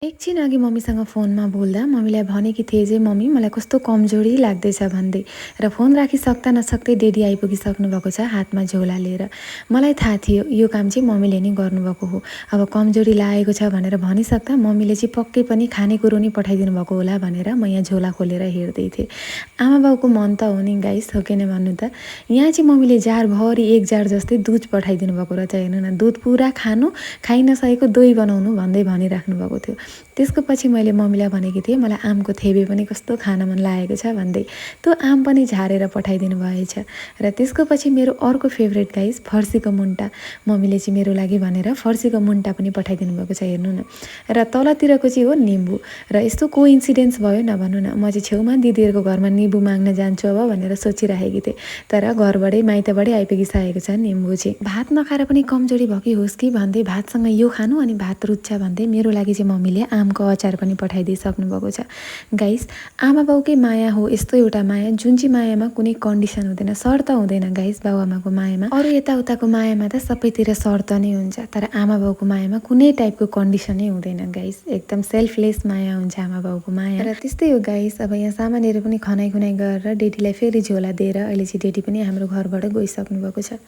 एकछिन अघि मम्मीसँग फोनमा बोल्दा मम्मीलाई भनेकी थिएँ जे मम्मी मलाई कस्तो कमजोरी लाग्दैछ भन्दै र फोन राखिसक्दा नसक्दै डेडी आइपुगिसक्नु भएको छ हातमा झोला लिएर। मलाई थाहा थियो यो काम चाहिँ मम्मीले नै गर्नुभएको हो। अब कमजोरी लागेको छ भनेर भनिसक्दा मम्मीले चाहिँ पक्कै पनि खानेकुरो नै पठाइदिनु भएको होला भनेर म यहाँ झोला खोलेर हेर्दै थिएँ। आमा बाउको मन त हो नि गाइस, हो किन भन्नु त। यहाँ चाहिँ मम्मीले जारभरि एक जार जस्तै दुध पठाइदिनु भएको रहेछ। हेर्नु न, दुध पुरा खानु, खाइ नसकेको दही बनाउनु भन्दै भनिराख्नु भएको थियो। त्यसको पछि मैले मम्मीलाई भनेकी थिएँ मलाई आमको थेबे पनि कस्तो खान मन लागेको छ भन्दै, त्यो आम पनि झारेर पठाइदिनु भएछ। र त्यसको पछि मेरो अर्को फेभरेट गाइस फर्सीको मुन्टा, मम्मीले चाहिँ मेरो लागि भनेर फर्सीको मुन्टा पनि पठाइदिनु भएको छ। हेर्नु न, र तलतिरको चाहिँ हो निम्बु। र यस्तो कोइन्सिडेन्स भयो नभन्नु न, म चाहिँ छेउमा दिदीहरूको घरमा निम्बु माग्न जान्छु अब भनेर सोचिराखेकी थिएँ, तर घरबाटै माइतबाटै आइपुगिसकेको छ निम्बु चाहिँ। भात नखाएर पनि कमजोरी भएकी होस् कि भन्दै भातसँग यो खानु अनि भात रुच्छ भन्दै मेरो लागि चाहिँ मम्मीले आमको अचार पनि पठाइदिइसक्नु भएको छ। गाइस, आमा बाउकै माया हो यस्तो एउटा माया जुन चाहिँ मायामा कुनै कन्डिसन हुँदैन, शर्त हुँदैन गाइस। बाउ आमाको मायामा, अरू यताउताको मायामा त सबैतिर शर्त नै हुन्छ, तर आमा बाउको मायामा कुनै टाइपको कन्डिसनै हुँदैन गाइस। एकदम सेल्फलेस माया हुन्छ आमा बाउको माया। र त्यस्तै हो गाइस, अब यहाँ सामानहरू पनि खनाइ खुनाइ गरेर डेडीलाई फेरि झोला दिएर अहिले चाहिँ डेडी पनि हाम्रो घरबाट गइसक्नु भएको छ।